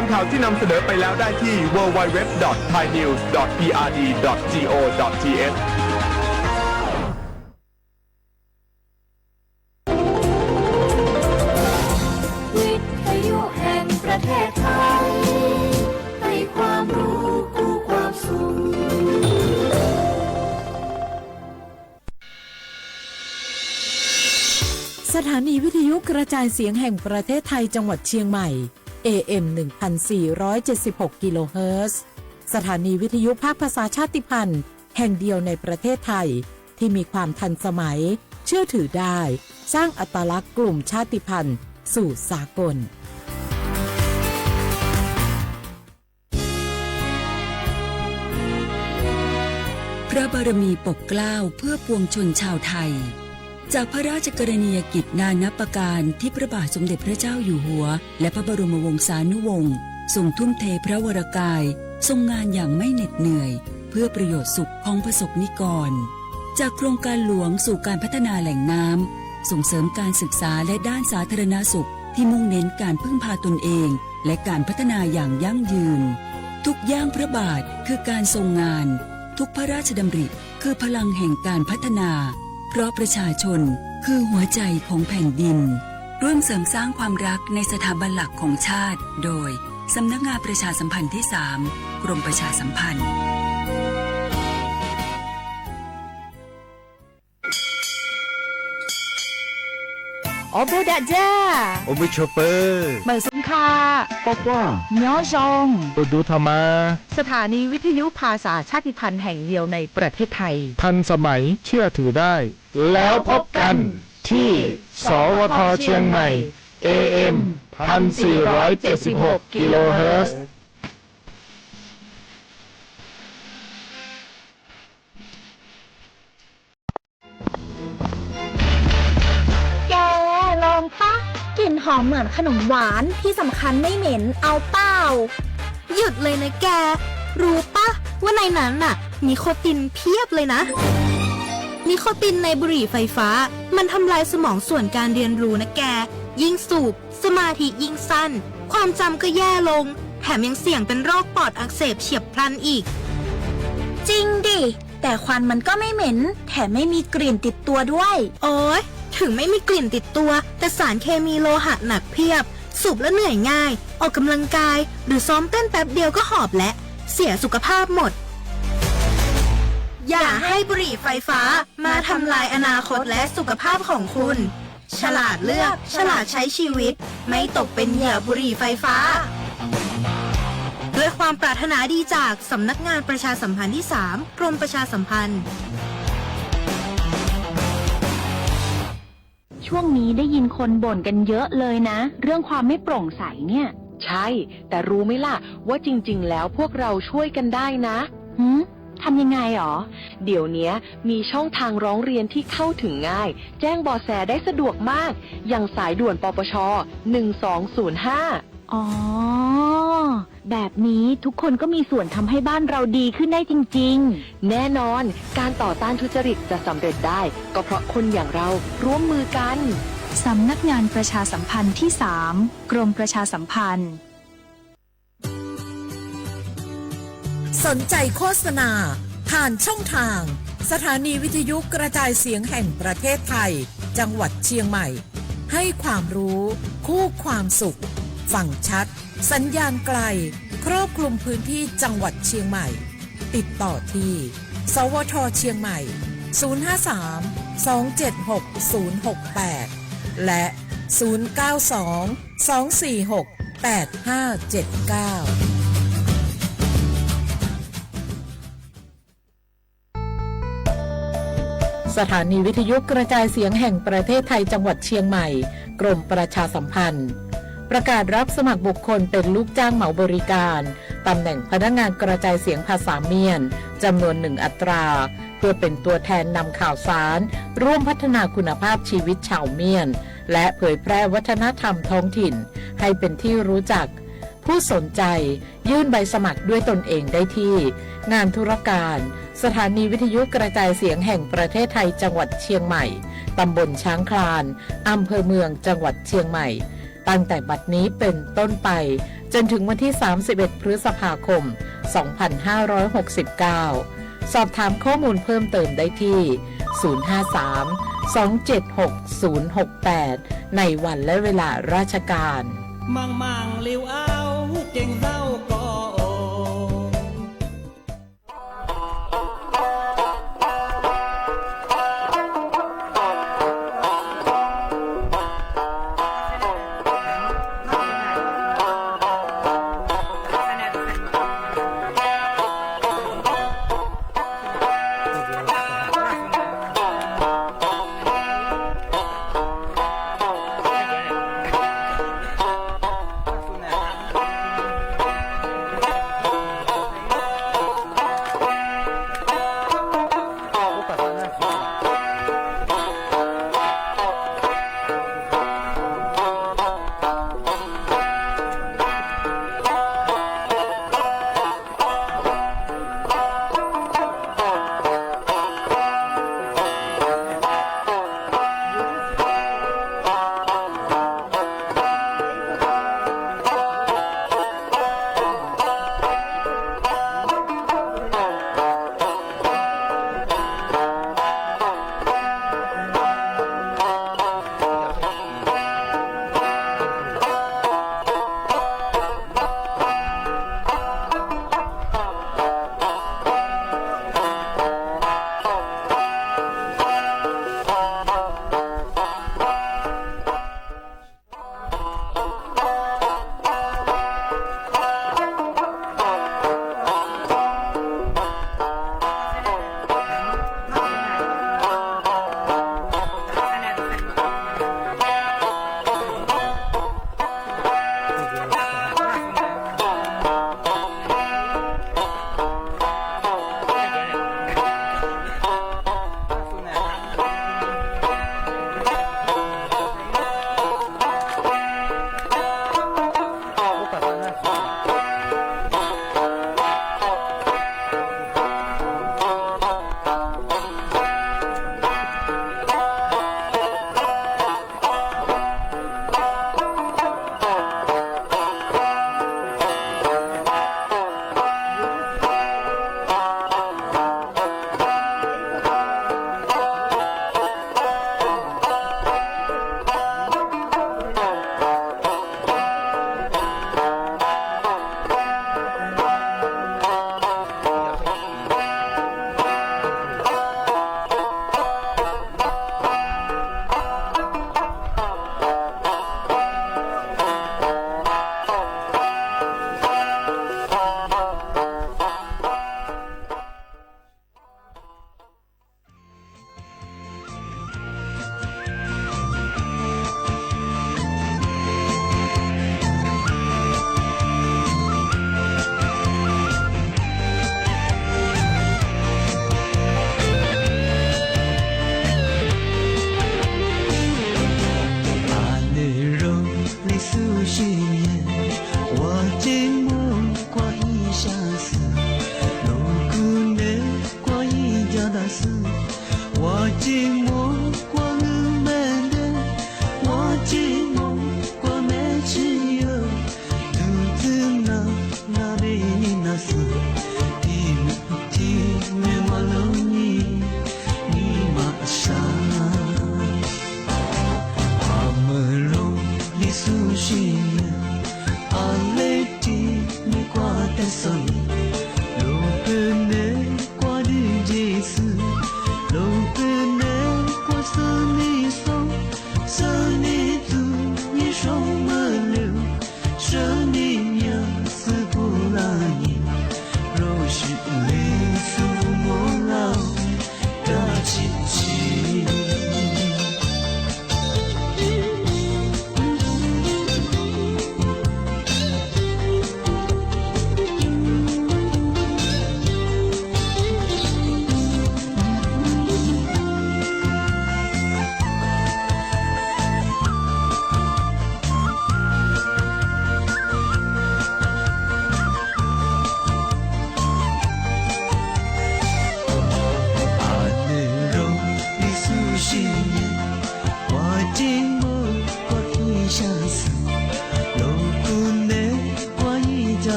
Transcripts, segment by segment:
ามข่าวที่นำเสนอไปแล้วได้ที่ www.thainews.prd.go.thวิทยุแห่งประเทศไทยให้ความรู้คู่ความสุขสถานีวิทยุกระจายเสียงแห่งประเทศไทยจังหวัดเชียงใหม่ AM 1476 กิโลเฮิรตซ์สถานีวิทยุภาคภาษาชาติพันธุ์แห่งเดียวในประเทศไทยที่มีความทันสมัยเชื่อถือได้สร้างอัตลักษณ์กลุ่มชาติพันธุ์สู่สากลพระบารมีปกเกล้าเพื่อปวงชนชาวไทยจากพระราชกรณียกิจนานับประการที่พระบาทสมเด็จพระเจ้าอยู่หัวและพระบรมวงศานุวงศ์ทรงทุ่มเทพระวรกายทรงงานอย่างไม่เหน็ดเหนื่อยเพื่อประโยชน์สุขของประสบนิกรจากโครงการหลวงสู่การพัฒนาแหล่งน้ำส่งเสริมการศึกษาและด้านสาธารณสุขที่มุ่งเน้นการพึ่งพาตนเองและการพัฒนาอย่างยั่งยืนทุกย่างพระบาทคือการทรงงานทุกพระราชดำริคือพลังแห่งการพัฒนาเพราะประชาชนคือหัวใจของแผ่นดินร่วมเสริมสร้างความรักในสถาบันหลักของชาติโดยสำนักงานประชาสัมพันธ์ที่ 3 กรมประชาสัมพันธ์我不打架，我ไม่โชเปอร์ เหมือนสงคา ป๊อกว่า เนาะจง ตัวดูธรรมา สถานีวิทยุภาษาชาติพันธุ์แห่งเดียวในประเทศไทย ทันสมัยเชื่อถือได้ แล้วพบกันที่สวทเชียงใหม่ AM 1476 กิโลเฮิรตซ์แกลองปะกลิ่นหอมเหมือนขนมหวานที่สำคัญไม่เหม็นเอาเปล่าหยุดเลยนะแกรู้ปะว่าในนั้นน่ะนิโคตินเพียบเลยนะนิโคตินในบุหรี่ไฟฟ้ามันทำลายสมองส่วนการเรียนรู้นะแกยิ่งสูบสมาธิยิ่งสั้นความจำก็แย่ลงแถมยังเสี่ยงเป็นโรคปอดอักเสบเฉียบพลันอีกจริงดิแต่ควันมันก็ไม่เหม็นแถมไม่มีกลิ่นติดตัวด้วยโอ๊ยถึงไม่มีกลิ่นติดตัวแต่สารเคมีโลหะหนักเพียบสูบแล้วเหนื่อยง่ายออกกำลังกายหรือซ้อมเต้นแป๊บเดียวก็หอบและเสียสุขภาพหมดอย่าให้บุหรี่ไฟฟ้ามาทำลายอนาคตและสุขภาพของคุณฉลาดเลือกฉลาดใช้ชีวิตไม่ตกเป็นเหยื่อบุหรี่ไฟฟ้าด้วยความปรารถนาดีจากสำนักงานประชาสัมพันธ์ที่ 3 กรมประชาสัมพันธ์ช่วงนี้ได้ยินคนบ่นกันเยอะเลยนะเรื่องความไม่โปร่งใสเนี่ยใช่แต่รู้ไหมล่ะว่าจริงๆแล้วพวกเราช่วยกันได้นะทำยังไงหรอเดี๋ยวนี้มีช่องทางร้องเรียนที่เข้าถึงง่ายแจ้งเบาะแสได้สะดวกมากอย่างสายด่วนปปช1205อ๋อแบบนี้ทุกคนก็มีส่วนทำให้บ้านเราดีขึ้นได้จริงๆแน่นอนการต่อต้านทุจริตจะสำเร็จได้ก็เพราะคนอย่างเราร่วมมือกันสำนักงานประชาสัมพันธ์ที่ 3 กรมประชาสัมพันธ์สนใจโฆษณาผ่านช่องทางสถานีวิทยุกระจายเสียงแห่งประเทศไทยจังหวัดเชียงใหม่ให้ความรู้คู่ความสุขฟังชัดสัญญาณไกลครอบคลุมพื้นที่จังหวัดเชียงใหม่ติดต่อที่สวทเชียงใหม่053-276-068และ092-246-8579สถานีวิทยุกระจายเสียงแห่งประเทศไทยจังหวัดเชียงใหม่กรมประชาสัมพันธ์ประกาศรับสมัครบุคคลเป็นลูกจ้างเหมาบริการตำแหน่งพนักงานกระจายเสียงภาษาเมียนจำนวน1 อัตราเพื่อเป็นตัวแทนนำข่าวสารร่วมพัฒนาคุณภาพชีวิตชาวเมียนและเผยแพร่วัฒนธรรมท้องถิ่นให้เป็นที่รู้จักผู้สนใจยื่นใบสมัครด้วยตนเองได้ที่งานธุรการสถานีวิทยุกระจายเสียงแห่งประเทศไทยจังหวัดเชียงใหม่ตำบลช้างคลานอำเภอเมืองจังหวัดเชียงใหม่ตั้งแต่บัดนี้เป็นต้นไป จนถึงวันที่ 31 พฤษภาคม 2569 สอบถามข้อมูลเพิ่มเติมได้ที่ 053-276-068 ในวันและเวลาราชการ มังลิวเอาเก่งเศร้าก็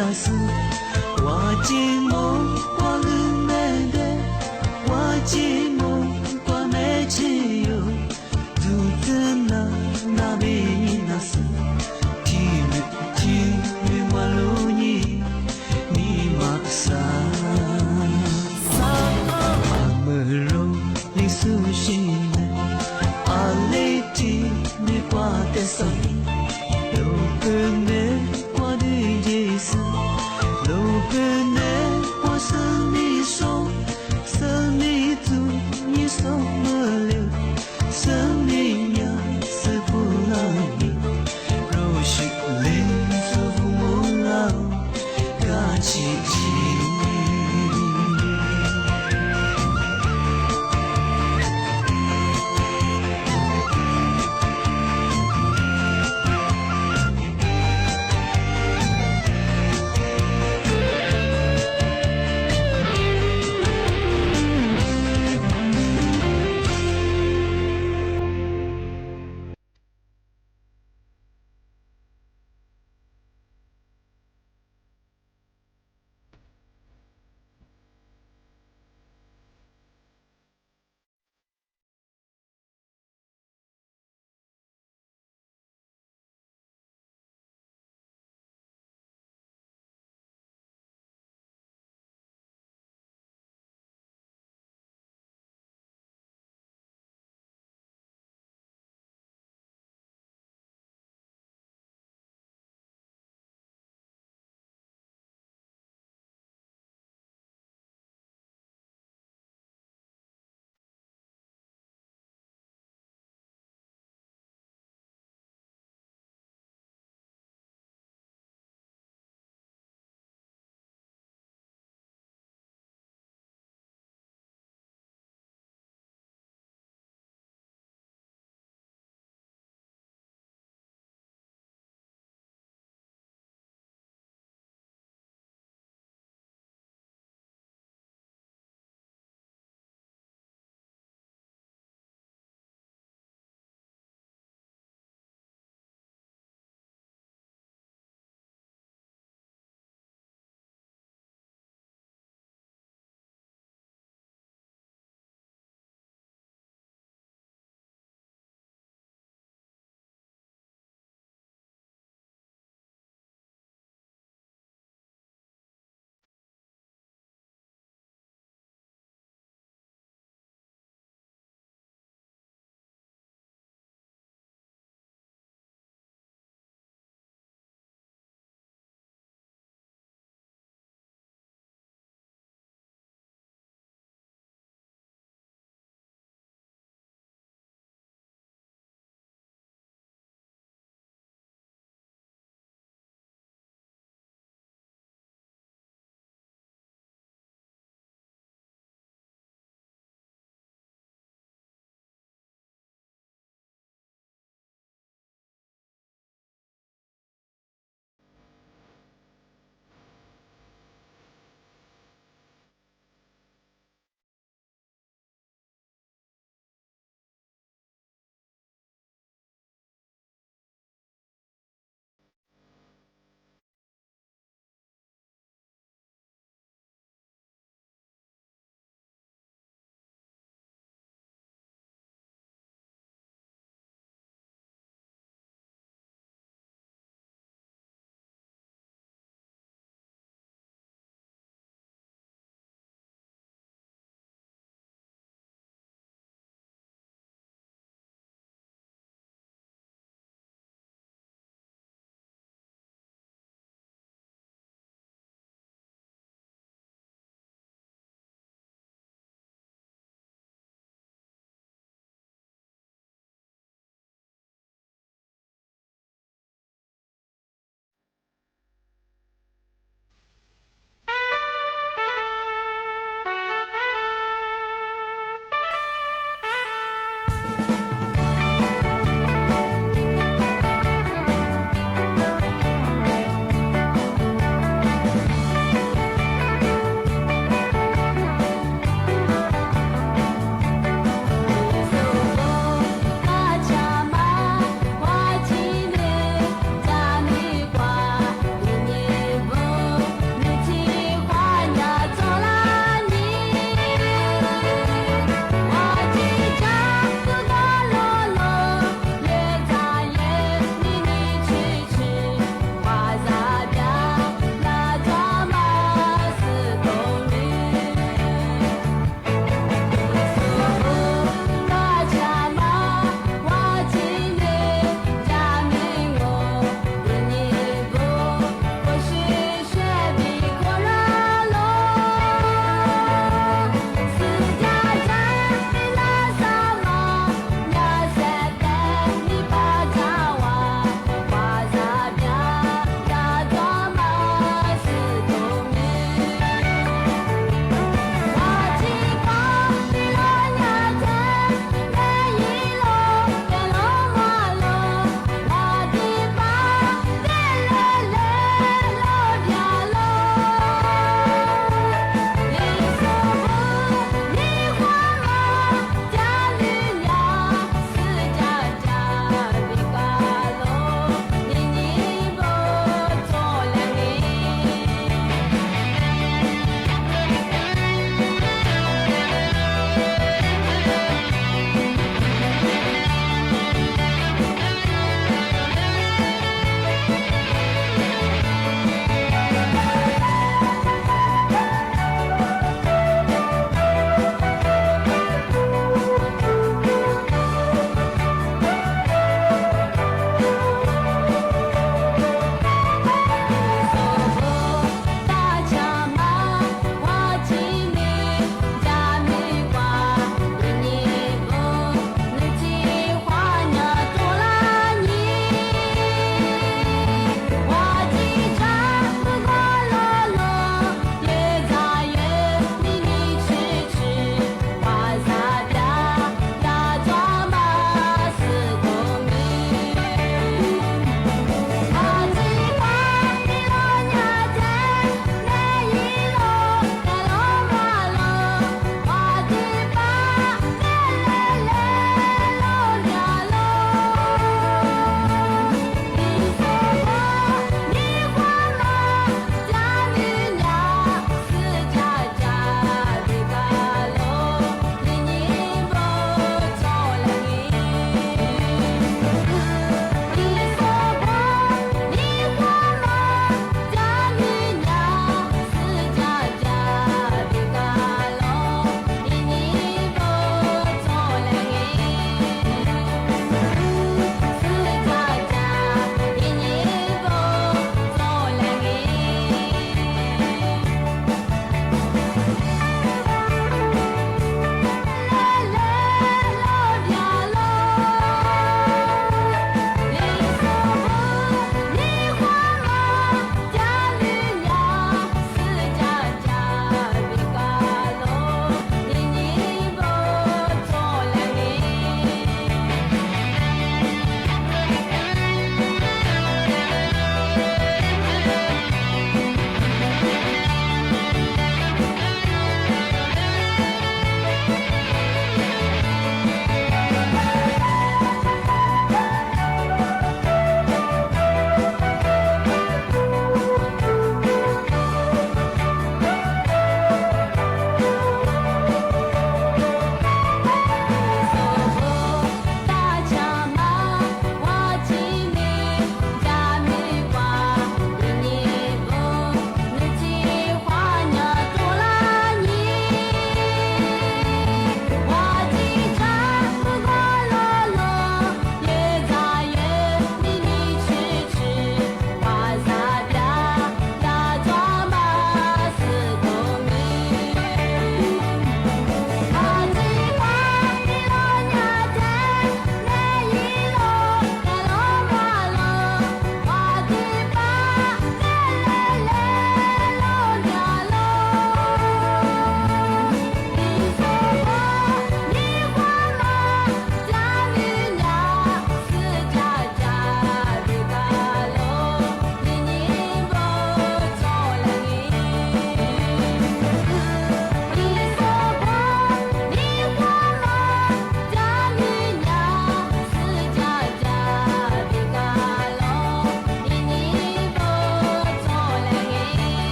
出す我寂寞我ルメで我寂寞我没自由ずっと鍋になすWalunya ni maksa Amaro ni sushi Aleti ni pate sami Lopene kwa di jesa Lopene kwa sa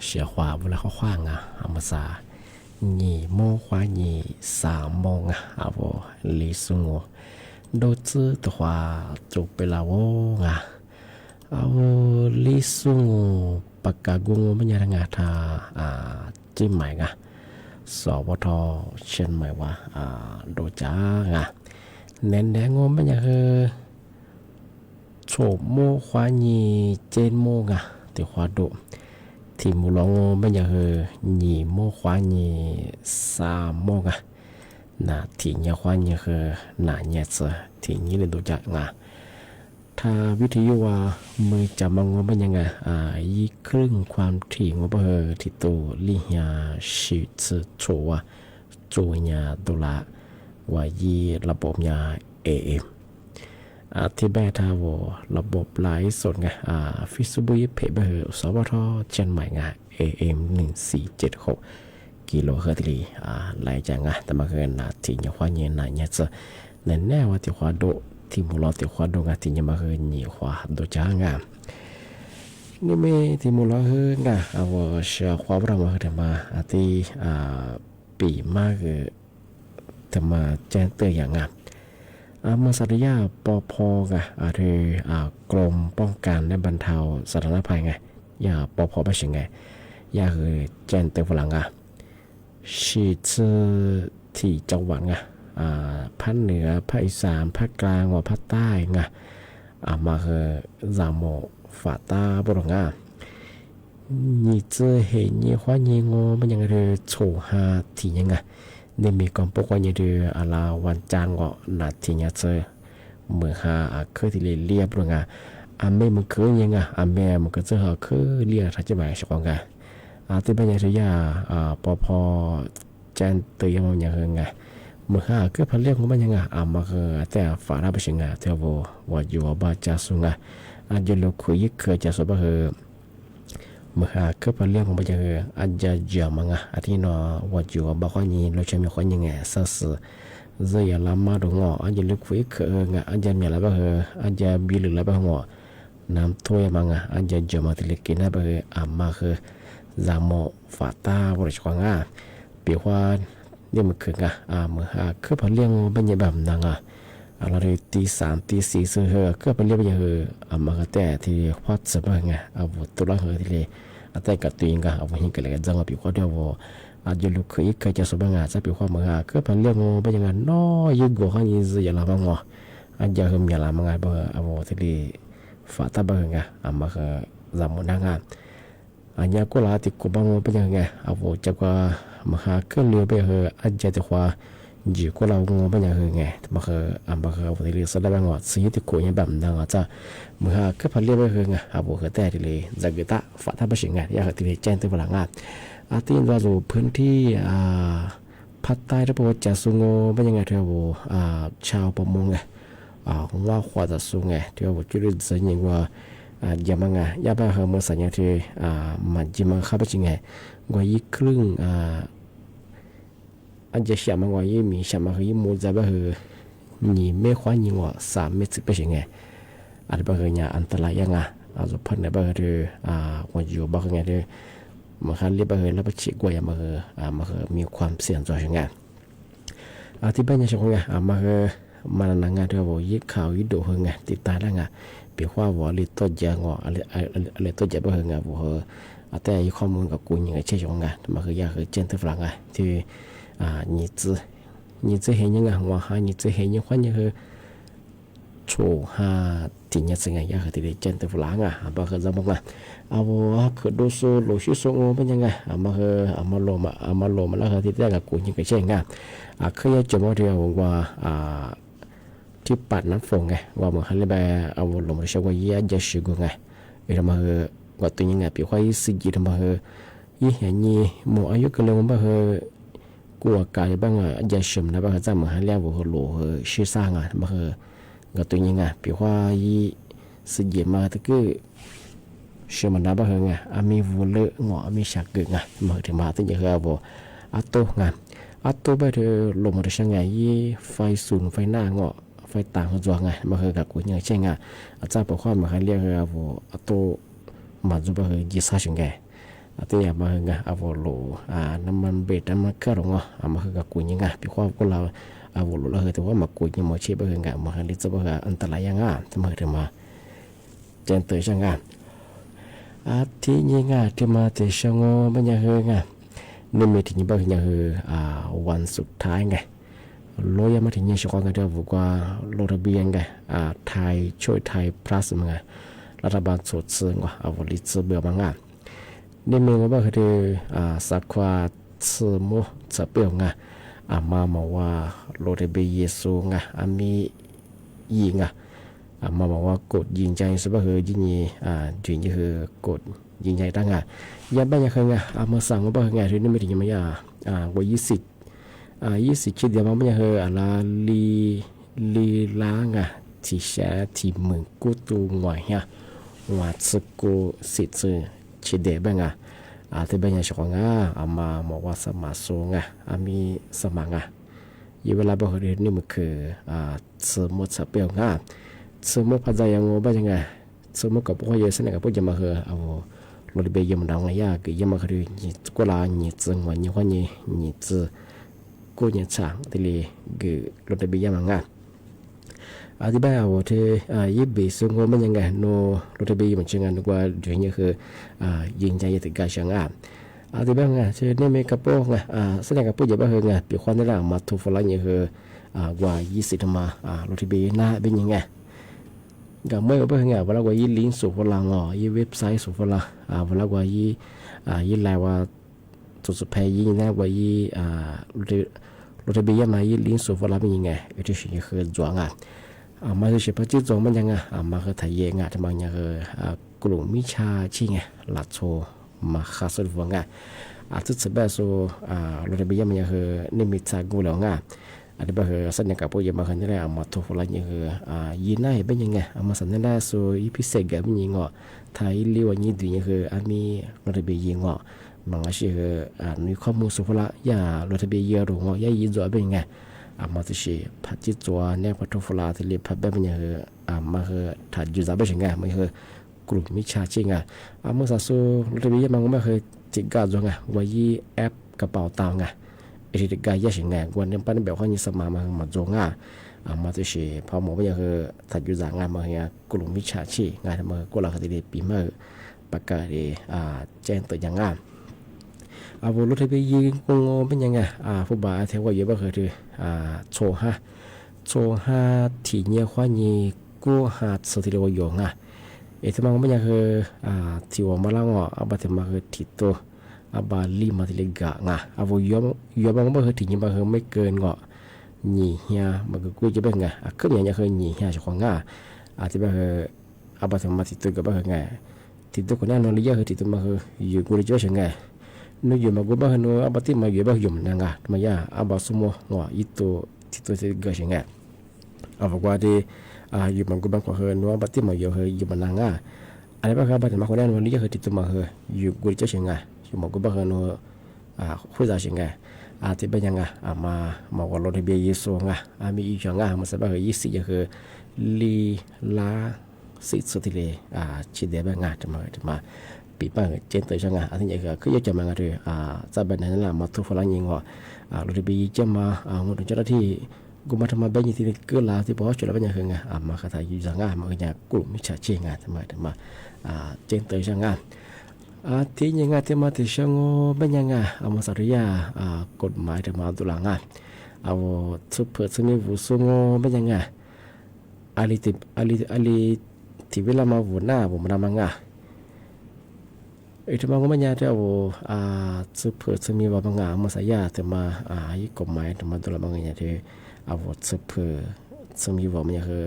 写话为了好话啊，阿么啥2花3梦啊，我李松我都知的话就被了我啊，我李松我ปากกากุงมันยังไงท่าจิ้มใหม่กะสวทเช่นใหม่ว่าโดจ้างะเน้นแดงมันยังคือโฉมโมควานีเจนโมกะติควาโดที่มูลองมันยังคือ2โมควานี3โมกะน่ะที่เนี่ยควานีคือน่ะเนี่ยเสที่นี่เลยโดจ้างะถ้าวิทยุว่ามือจับมังว่าเป็นยังไงยี่ครึ่งความถี่ว่าที่ตัวลิฮยาชิตชัวจูญาตุละว่ายี่ระบบยา AM ที่แบทาวระบบไลฟ์สดไงฟิสบุยเพเบอร์สวทเชียงใหม่ไง AM 1476กิโลเฮิรตซ์ไลฟ์จังไงแต่มาเกินที่เนี่ยความเย็นเนี่ยจะแน่ว่าที่ความโดที่มูลติควาดงาที่ยังมาเฮือนี่ควาดูจ้างานี่ไม่ที่มูลเฮืองาเอาเชื่อความเรามาเถอะมาที่ปีมากเถอะมาแจ้งเตือนอย่างงามเมื่อสัตยาปพกะเธอกรมป้องกันและบรรเทาสาธารณภัยไงอย่าปพไปสิไงอย่าคือแจ้งเตือนฝรั่งชีชื่อที่จังหวัดไงภาคเหนือภาคอีสานภาคกลางว่าภาคใต้ไงมาคือจามฝาตาบรองนี่เจอเห็นยี่ห้อยี่งอมันยังเรือโฉฮาที่ยังไงนี่มีกองปกวันยี่เรืออาลาวันจางก็นาที่ยังเจอเมื่อหาเคยที่เรียบรองแม่มันเคยยังไงแม่มันก็เจอเคยเรียกทัศน์หมายสกองกันที่บ้านยังเรียปพแจ้งเตือนมันยังไงเมื่อก็พันเรียกของมันยังไงมาคือแต่ฝาราบชิงเทวว่าอยู่บ้านจ่าสุงจะลูกคุยเคยจะสบายเมื่อก็พันเรียกของมันยังไงจะเจียมังที่นอว่าอยู่บ้านคนนี้เราจะมีคนยังไงสัสจะอย่าล้ำมาดูงอจะลูกคุยเคยจะมีอะไรบ้างจะบิลอะไรบ้างน้ำถ้วยมังจะเจียมาที่เล็กกินอะไรบ้างมาคือจามฝาตาบริจาคเปียว่าเนี่ยมันคือเมื่อคือพอเลี้ยงเป็นยังแบบนั้นเราเลยตี3ตี4ซื้อก็เป็นเลี้ยงเป็นยังมาแต่ที่พัดสบายไงตัวละที่เลยแต่กับตัวเองเอาไว้ให้กันเลยจังว่าปีกว่าเดียวจะลุกขึ้นเคยจะสบายจะปีกว่าเมื่อก็เป็นเลี้ยงเป็นยังไงน้อยยิ่งกว่าเขายิ่งจะละมั่งจะเหิมอย่าละมั่งที่เลยฝาตาบ้างมาคือจำมันนั่งเนี่ยก็ลาติดกูบ้างเป็นยังไงจะว่ามาก็เรือไปจะแต่ว่าจีก็เรางงเป็นยังไงมาที่เลยสดบ้างสิ่งที่กูยังแบบนั้นจะมาก็พันเรือไปแต่ที่เลยจะกิตาฝาท่าไปสิงอยากที่เลยแจ้งตัวพลังที่เราดูพื้นที่ภาคใต้ที่บอกว่าจะสูงเป็นยังไงที่ว่าชาวประมงว่าขวาจะสูงที่ว่าจุดจะยิงว่าอย่ามังอย่าไปเมื่อสัญญาที่มันจิมังข้าไปสิงว่ายี่ครึ่งจะเชื่อมันว่ายี่มีเชื่อมันคือยี่มูจะไปนี่ไม่ควรยิงว่า3 เมตรไปสิงอะไรไปเนี่ยอันตรายยังจะพันเนี่ยไปว่าอยู่บ้างเนี่ยมันคันเรียบไปแล้วไปฉีกว่าอย่างมันมีความเสี่ยงต่อสิงที่บ้านเนี่ยชงมันนั่งที่ว่ายี่ข่าวยี่ดูติดตาได้เปียกว่าว่าลิตเจงอะไรตัวเจ็บไปว่าแต่ข้อมูลกับกูยังไงเชื่อชงมันอยากเจนที่ฝรั่งที่นี่จะเห็นยังว่านี่จะเห็นยังคนยังโชว์ที่นี่สิ่งอยากที่เจนที่ฝรั่งบางคนจะบอกคือดูสูโลชิโซงเป็นยังไงมาโลมาแล้วที่ได้กับกูยังไงเชื่อเคยจะมาเรียกว่าที่ปัดน้ำฝนว่ามันให้ไปลงมาเชื่อว่าจะชิกุเรามาว่าตัวยังปีว่าสิ่งที่เรามาเห็นนี่หมู่อายุก็เลยมากลัวกายบ้างจะชิมนะบ้างจะมาให้เรียกว่าหล่อชื่อสร้างมาว่าตัวยังปีว่าสิ่งที่มาตะกี้ชิมนะบ้างมีวัวเลี้ยมีฉากเกิดมาถึงมาตัวยังว่าตัวไปเธอลงมาเชื่อไฟสูงไฟหน้าไฟต่างกันจังมากับกูยังเช่นอาจารย์บอกว่ามาให้เรียกว่าตัวมาจุบยีซ่าชิง ตัวอย่างมาไงอาวโลน้ำมันเบสน้ำมันเครื่องมาคือกับกุญยังไงพี่ความก็เราอาวโลเราแต่ว่ามากุญยังมาเชื่อไงมาลิซว่าอันตรายยังไงทำไมถึงมาเจนเตยช่างงานที่ยังไงที่มาที่ช่างมันยังไงนี่มีที่นี่บ้างยังวันสุดท้ายไงโลยังมาถึงยังช่วงกันเดียวบอกว่าโลระเบียงไงไทยช่วยไทยพลัสมั้งไงรัฐบาลสดซึ่งว่าอาวลิซเบื่อมั้งอ่ะนี่มีว่าคือสักว่าสมุสเปียวไงมาบอกว่าโลระเบียเยซูไงมียิงมาบอกว่ากดยิงใจสบายคือยิงจุดนี้คือกดยิงใจตั้งยังไม่ยังเคยมาสั่งว่าไงที่นี่ไม่ถึงยังไม่ว่า20คิดเดียวมันไม่ยังคือลีล้างที่แช่ที่มึงกูตูงวยว่าสกุสิทธิ์ชิดเดบังที่เป็นยังชงมาบอกว่าสมาสงมีสมังยี่เวลาบอกเรื่องนี้มันคือสมุดสเปียวสมุดพัฒนายังว่ายังไงสมุดกับพวกเยอะสนิทกับพวกจะมาคือเอาเราได้ไปยังมันดังไงคือยังมาคือกุลาหญิงวันนี้วันนี้หญิงกูเนี่ยช่างที่เลยคือเราได้ไปยังมันที่บ้านเราที่ยี่ปีสงมันยังไงโนเราได้ไปยังมันช่างนึกว่าเดี๋ยวนี้คือยิงใจติดการช่างที่บ้านที่นี่มีกระโปรงสนิทกับพวกจะบ้าคือปีควันนี่แหละมาทุกฝรั่งนี่คือกว่า20มาเราได้ไปหน้าเป็นยังไงก็ไม่ว่าเป็นไงเวลาว่ายี่ลิงก์สู่ฝรั่งยี่เว็บไซต์สู่ฝรั่งเวลาว่ายี่ไลน์ว่าสุดๆแพ้ยี่นะว่ายี่เราจะไปยังไงยี่ลิงก์สู่ฝรั่งเป็นยังไงที่สิ่งที่คือจวงมาที่สิ่งที่จวงมันยังไงมาคือไทยยังที่มันยังคือกลุ่มมิชาชิงหลัดโซมาข้าศึกวังทุกสิ่งแบบโซเราจะไปยังมันยังคือนิมิตสากุลงอันนี้คือสัญญากับพวกยามาคันนี่แหละมาทุกฝรั่งยังคือยีน่าเป็นยังไงมาสัญญาได้ส่วนอีพิเศษกับมันยังไทยเรียกว่ายี่ดีคือมีเราจะไปยิงมันก็คือมีข้อมูลสุภาพยาเราจะไปเยอะหรือยายินจ่อเป็นยังไงมาที่สิพัดจิตจ่อเนี่ยพัดทุกฝรั่งที่เรียกพัดแบบมันยังคือมาคือถัดอยู่จากเป็นยังไงมันคือกลุ่มมิชาชิงเมื่อสักส่วนเราจะไปยังมันก็ไม่เคยจิกการจ่อว่ายี่แอปกระเป๋าตังที่กายยังไงวันนี้ปั้นแบบว่านี่สมาจงมาที่สิพอหมอไปยังคือถัดอยู่จากงานมาเนี่ยกลุ่มมิชาชีงานทำมากุหลาบที่ได้ปีเมื่อประกาศแจ้งตัวอย่างงานบุรุษที่ไปยิงกงเป็นยังไงผู้บ่าวเทว่าเยอะมากคือโชฮาที่เนี่ยว่านี่กูหาสติโลยงที่มันเป็นยังคือที่ว่ามาล่างบัดที่มาคือทิโตบาลีมาที่เล็กบุยอมมันคือที่นี่มันคือไม่เกินนี่เฮียมันก็กูจะเป็นไงขึ้นอย่างนี้คือนี่เฮียชงที่มันคือบัดที่มาที่ตัวก็เป็นไงที่ตัวคนนั้นนอนเลี้ยคือที่ตัวมันคืออยู่กูจะเป็นไงนู่นอยู่มากูบ้านนู่นบัดที่มาอยู่บ้านอยู่นั่งมายาบัดสมองอีตัวที่ตัวที่ก็เป็นไงบอกว่าที่อยู่มันกูบ้านก็คือนู่นบัดที่มาอยู่คืออยู่มันนั่งอะไรบ้างครับบัดที่มาคนนั้นนอนเลี้ยคือที่ตัวมันคืออยู่กูจะเป็นไงอยู่มากูบ้านนู่นคุยจะเป็นไงที่เป็นยังไงมาว่าเราได้เบียร์สูงมีอีกอย่างมาสบายยี่สิบคือลีลาสิสุดที่เลยชิดเดียบจะมาปีป้าเจนเตยช่างอันนี้คือยังจะมาเลยจะเป็นนั่นแหละมาทุกฝรั่งยิงเราได้เบียร์จะมาหมดเจ้าหน้าที่กูมาทำมาเป็นยี่ที่เกิดลาที่พอจุดแล้วเป็นยังไงมาคาถาอยู่ช่างมาอย่างกลุ่มมิจฉาชีพทำมาเจนเตยช่างที่ยังไงที่มาที่ช่างเป็นยังไงมาสริยากฎหมายที่มาตุลางซุปเปอร์สมิวุสุงเป็นยังไงอาลีที่เวลามาวนหน้าผมมาทำมังที่มันก็ไม่ยากที่ซุปเปอร์สมิว่ามังมาสายาที่มายี่กฎหมายที่มาตุลามังอย่างที่ซุปเปอร์สมิว่ามันคือ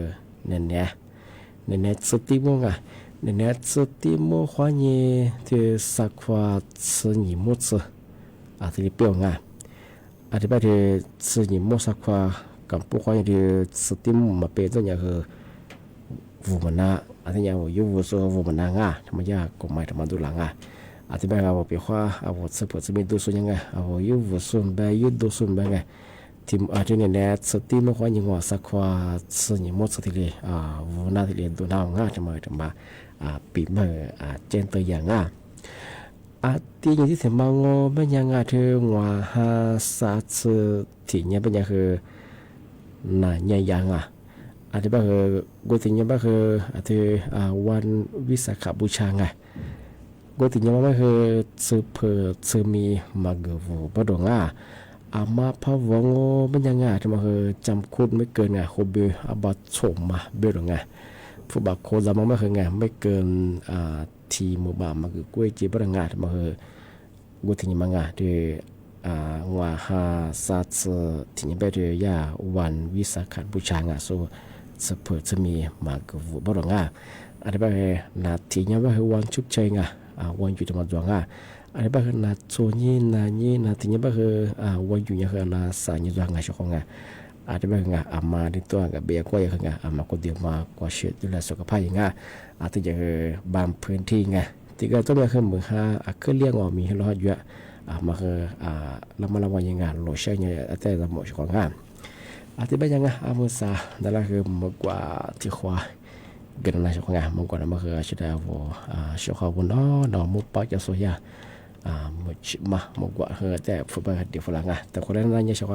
เนี่ยสุดที่มังเนี่ยสุดที่มัวควายที่สักว่าสิ่งมุดที่เปลี่ยนที่ไปที่สิ่งมุดสักว่ากับพวกควายที่สุดที่มาเป็นตัวอย่างคือวูมันน่ะที่อย่างอยู่วูโซวูมันน่ะทำไมยากกฎหมายทำมาดูหลังที่ไปเปลี่ยนว่าสปอร์ตมีดูส่วนยังไงอยู่วูโซนไปอยู่ดูส่วนไปไงทีมที่เนี่ยสุดที่มัวควายยังว่าสักว่าสิ่งมุดสักทีเลยวูน่าที่เรียนดูน่าทำไมปีเมื่อเจนตัวอย่าง อาที่อย่างที่เสียมางอเป็นยังไงเธอว่าหาสาสือที่เนี่ยเป็นยังคือน่ะใหญ่ยังอาจจะแบบกูถึงยังแบบอาจจะวันวิสาขบูชาไงกูถึงยังแบบซื้อเพื่อซื้อมีมาเกวูปะดงอามาพะวงเป็นยังไงที่มาจำคุดไม่เกินไงโคเบอาบัตโฉมมาเบลไงผู้บักโคจำมาไม่เคยไงไม่เกินทีมือบามาคือกล้วยจีบระงาที่มากูถึงยังมางาที่ว่าหาศาสตร์ที่นี่ไปเรียาวันวิสาขบูชางาโซสเปิดจะมีมากวุบรองอันนี้ไปนาทีนี้ว่าวันชุบใจวันอยู่ที่มาดวงอันนี้ไปนาโซนี่นาทีนี้ไปวันอยู่เนี่ยนาสายนี่ดวงชอบอันนี้ไปมาที่ตัวเบียกว่าอย่างมาคนเดียวมากว่าเชื่อดูแลสุขภาพอย่างอาจจะบางพื้นที่ที่ก็ต้องมีมือเครื่องเลี้ยงมีให้รอดเยอะมาเรามาวันยังโหลดใช้เนี่ยแต่ละหมดของอาทิตย์ไปยังมือซานั่นแหละคือมากกว่าที่ขวาเกินอะไรของมากกว่านั้นคือชุดเดียวชุดขาวบนน้องมุกปากจะสวยมากกว่าแต่ฟุตบอลเดียวฝรั่งแต่คนนั้นยังชอบ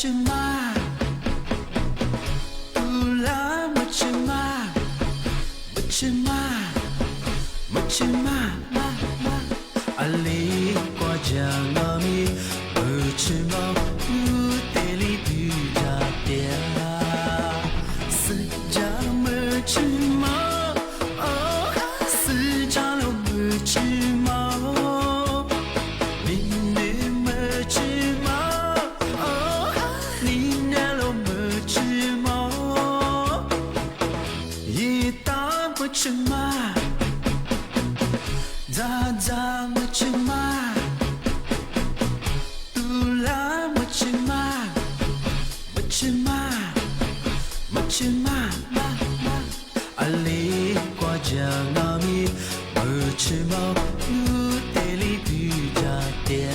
去嘛，不啦么去嘛，么去嘛，么去嘛嘛嘛，阿里瓜酱阿米，么去嘛，不得里比家店，四家么去嘛，哦，四家了么去嘛。去嘛，咋咋么去嘛，嘟啦么去嘛，么去嘛，么去嘛嘛嘛，阿里瓜酱阿米，么去嘛，不得里比家店。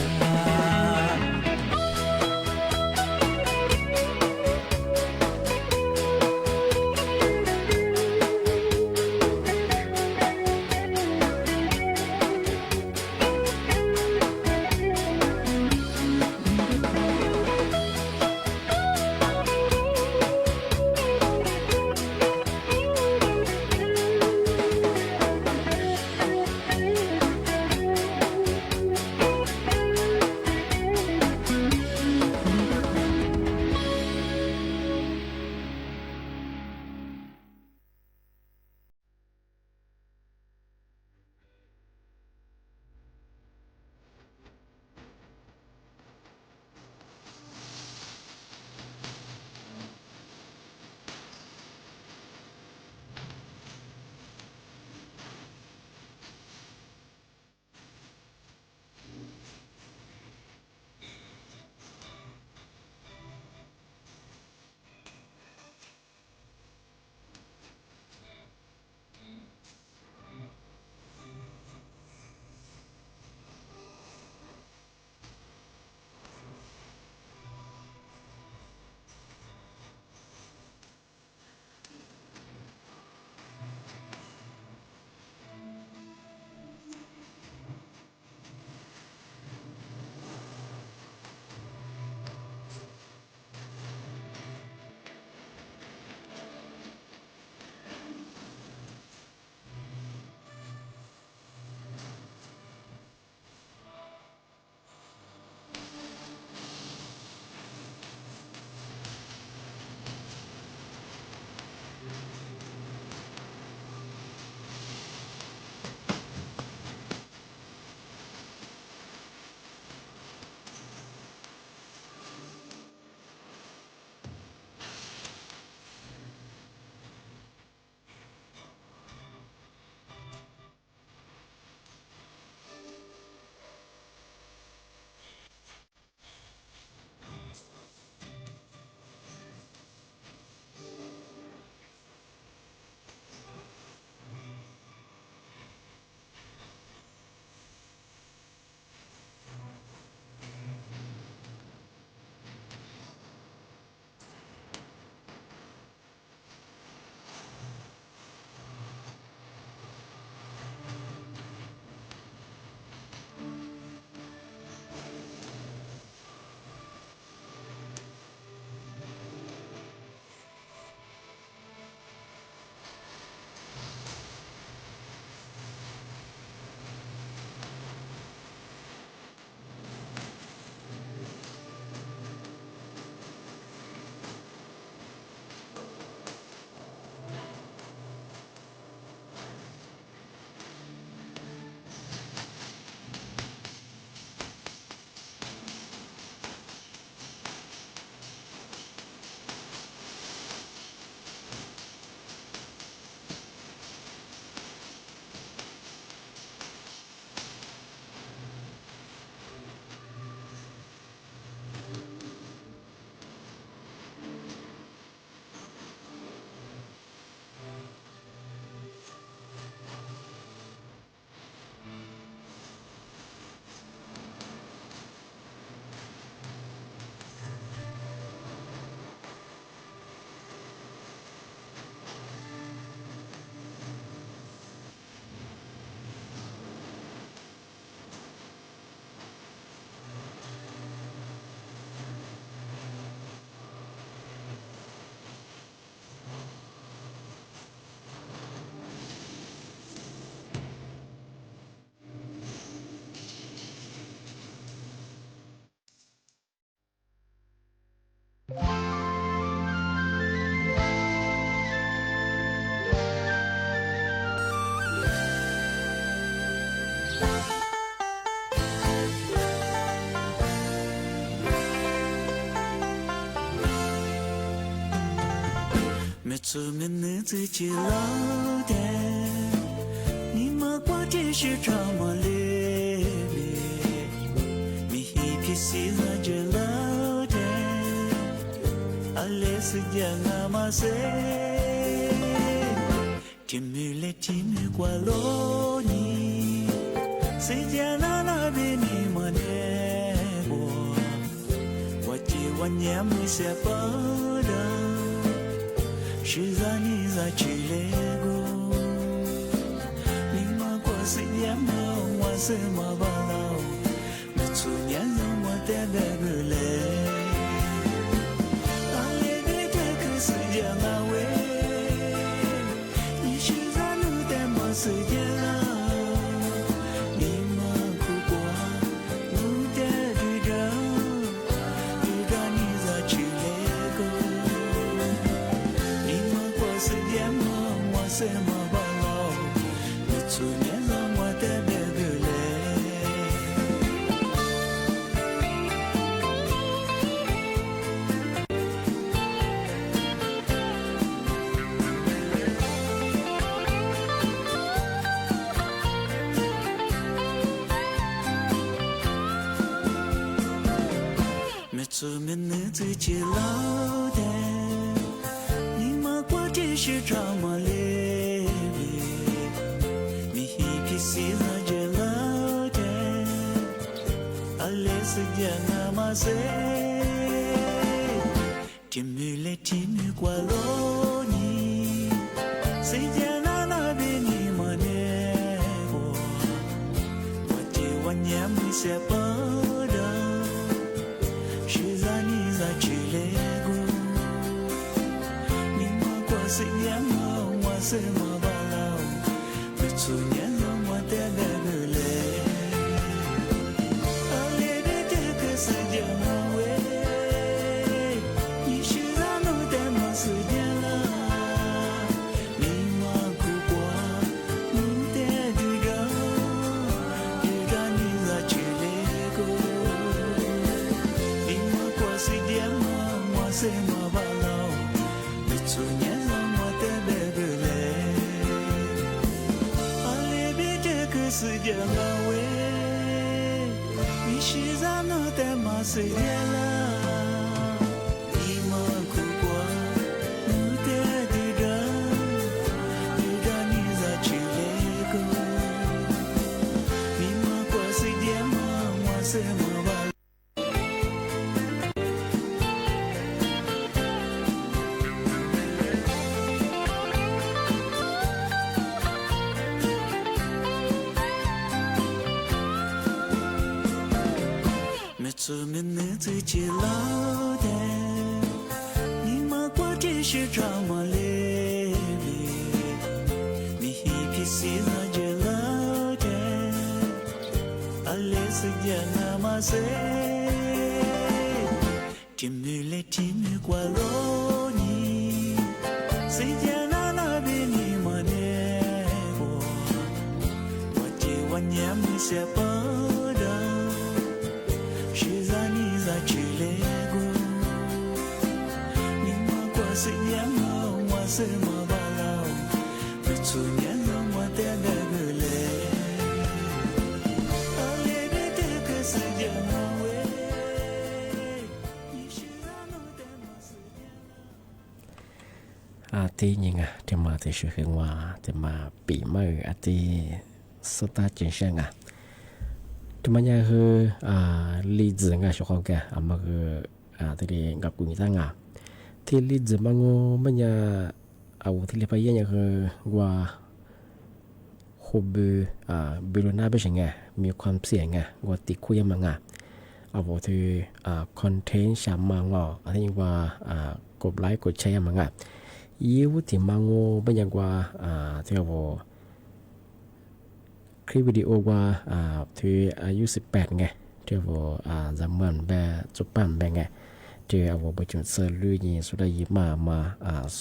出门日子就老的，你莫过就是这么烈烈，你一批西和就老的，阿来是讲阿妈说，天没来天没过罗尼，谁家那边你莫呢过，我今晚年没下班的。是在你在去那个，你妈过是也没我是没把老，没出年让我带那个来，阿来的这个世界阿喂，你是在路带没时间了，你妈哭过，路带对着，对着你在去那个。是点么？我什么不老？你出年让我带那个来。没出门日子就老的。这是这么烈烈，你一批西和这老的，阿来是讲阿妈说，天没来天没过罗尼，谁家那边你莫呢过，我这晚年没下班的，是在你在去那个。是年么，我是么把老，没出年让我带那个来，阿来的这个世界阿喂，你是让我带么时间了，你莫哭过，你带对着，对着你在去那个，你莫过是年么，我是么把老，没出年。世界阿喂，你是让我带马世界了，你莫哭过，你带对着，对着你在去那个，你莫过世界嘛，我是么吧。出门日子就老的，你莫过这是这么烈烈，你一批西和就老的，阿来是讲阿妈说，天没来天没过罗尼，谁家那边你莫呢过，我这晚年没下班。去那个，你莫过是年么，我是么把老，没出年让我带那个来，阿来的这个世界阿喂，你是让我带么时间？ที่ยังไงที่มาที่ชื่อคือว่าที่มาปีใหม่ที่สุดท้ายจริงๆที่มันยังคือลีดซ์งาชอบกันมาคือที่กับกุญแจงาที่ลีดซ์มันมันยังเอาที่เรียกไปยังคือว่าฮอบบิโลนาเป็นยังไงมีความเสี่ยงไงว่าติดคุยมันไงเอาที่คอนเทนต์ชามังอะไรอย่างว่ากดไลค์กดแชร์มันไงยิ่งที่มันเป็นยังว่าที่ว่าคลิปวิดีโอว่าที่อายุ18ไงที่ว่าจำมันแบบจุดปั้นแบบไงที่ว่าไปจนเซอร์ลุยนี่สุดท้ายมาโซ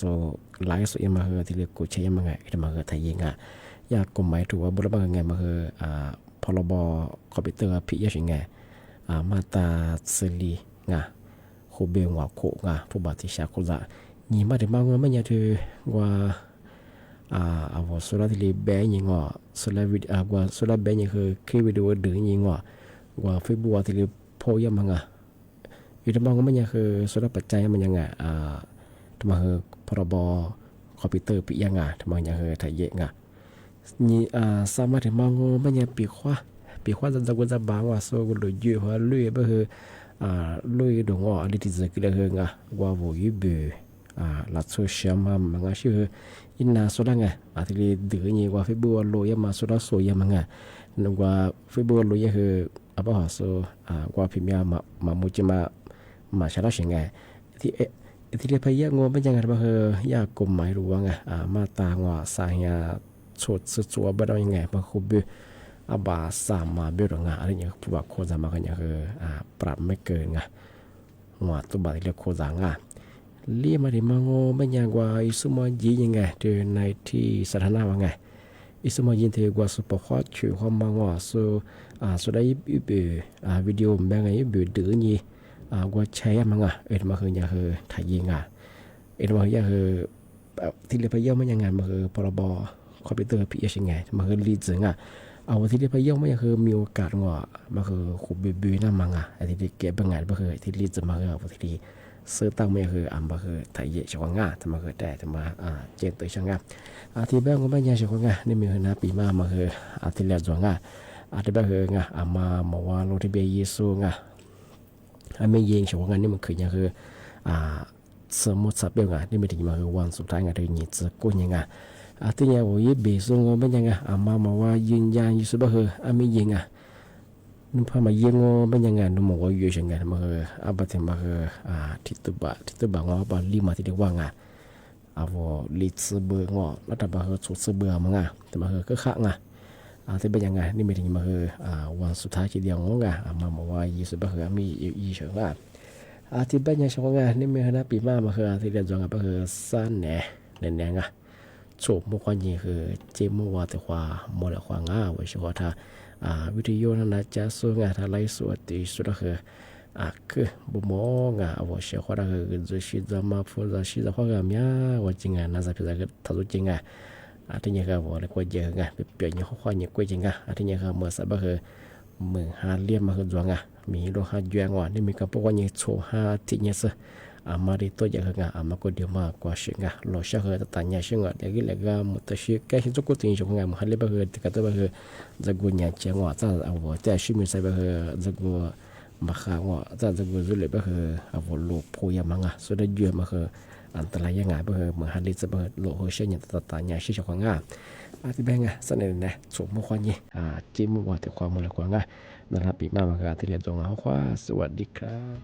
ไลฟ์สุดมาเหอที่เรียกกูใช้ยังไงที่มาเหอไทยยังอ่ะอยากกฎหมายถูกว่าบุรุษบางไงมาเหอพรบคอมพิวเตอร์พิจารณามาตราสิริไงโคเบงว่าโคไงผู้บาดเจ็บชาคุละ nhìn mà thì bao ngô mấy nhà thì qua à vào số là thì bé như ngọ số là video qua số là bé như khi video được như ngọ qua Facebook thì poยามงอีตบางก็มันยังคือสุดปัจจัยมันยังทำมาคือพรบคอมพิวเตอร์ปียังทำมายังคือไทยเยงนี่สามารถที่มองมันยังปีขวาจะกุจะบางว่าโซ่กุหลุยอยู่ว่าลุยก็คือลุยดงอ่ะอันนี้ที่จะกินเลยว่าวุ้ยเบื่อลัดโซเชียลมันก็ชื่ออินนาสุดละที่เดือดนี่ว่าเฟซบุ๊กลุยมาสุดละโซยมันนึกว่าเฟซบุ๊กลุยคือapa so qua phim ya mà mua cho mà sẽ đó sẽ nghe thì để phải ya ngô bên nhà bao giờ ya cùng máy ruộng mà ta ngõ sang ya chốt sự chúa bên đó nghe mà khu bự bà sa mà biết rồi anh nhớ phụ bạc khô ra mà cái nhàปรับไม่เกินngõตัวbà thì khô raเรียกมาที่มาโง่bên nhà qua isu mà gìยังไงtừ nàyที่สถานะว่าไงอิสมายินเทกว่าสุปขวัญชื่อความมังว่าสุดได้วิดีโอแบงไงดื้อนี่กว่าใช้มังมาคืออย่างคือถ่ายยิงมาคืออย่างคือที่เรียกไปเยี่ยมมันยังไงมาคือพรบคอมพิวเตอร์พี่ยังไงมาคือลีจึงเอาที่เรียกไปเยี่ยมมันยังคือมีโอกาสว่ามาคือขุบบีนั่นมังที่เรียกเก็บบางงานมาคือที่ลีจึงมาคือที่ซื้อตั้งมันคือมาคือถ่ายเยอะช่วงทำมาคือแต่ทำมาเจนตัวช่วงที่บ้านก็ไม่ยากช่วงนี่มีนะปีมาคือที่เรียกช่วงที่บ้านคือมาว่าโลที่เบียเยซูไม่ยิงช่วงนี่มันคือยังคือสมุดสับเบียนี่ไม่ถึงมาคือวันสุดท้ายที่นี่จะกู้ยังที่เนี่ยว่ายี่เบียซูก็ไม่ยังมาว่ายืนยันยูสุบ้านคือไม่ยิงนุ่มพามาเยี่ยงไม่ยังไงนุ่มว่าอยู่ยังไงมาคือบัดเทมาคือทิตุบะงอบาลีมาที่เรียกว่างว่าลิซเบืองแล้วแต่มาคือสุดเบือมั้งแต่มาคือก็ข้างที่เป็นยังไงนี่ไม่ถึงมาคือวันสุดท้ายทีเดียวมาว่ายี่สิบคือมียี่เฉิงที่เป็นยังช่วงนี่มีคณะปีมาคือที่เรียนจงก็คือสั้นเนี่ยโฉบมุกวันยี่คือเจมัวแต่ว่าโมเลกุลว่าเฉพาะถ้าวิทยุนั้นจะส่งถ้าไล่สวดที่สุดคือคือบุมองว่าเชื่อว่าคือจะชิดมาพูดจะชิดว่าก็มีว่าจริงน่าจะเป็นอะไรถ้าจริงที่นี่ก็ว่าเลยก็เยอะเปลี่ยนอย่างข้อนี้ก็จริงที่นี่ก็เมื่อสัปดาห์คือมือหาเลี้ยมมาคือจวงมีโลหะแยงนี่มีกับพวกวันนี้โชว์หาที่นี่สิมาดีตัวอย่างมาก็เดียวมากกว่าสิ่งเราเชื่อคือแต่เนี่ยสิ่งเดี๋ยวกี่เรื่องมุตชิแค่ที่จุกติงช่วงมันเรียกว่าคือที่ก็ตัวคือจะกูเนี่ยเจ้าว่าจะเอาว่าแต่ชีวิตใส่ว่าคือจะกูมาข้าวว่าจะกูจะเลยว่าคือเอาว่าโลภโพยมังสุดได้เยอะมาคืออันตรายยังไงว่าคือเหมือนฮันลิจะว่าโลภเชื่อเนี่ยแต่เนี่ยชื่อช่วงที่แบงสนิทนะสมมุติว่านี่จิ้มว่าแต่ความมันละกว่านะครับปีมาคือที่เรียนจงเอาว่าสวัสดีครับ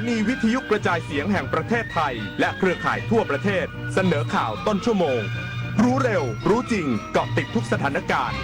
นีวิทยุกระจายเสียงแห่งประเทศไทย และเครือข่ายทั่วประเทศ เสนอข่าวต้นชั่วโมง รู้เร็ว รู้จริง เกาะติดทุกสถานการณ์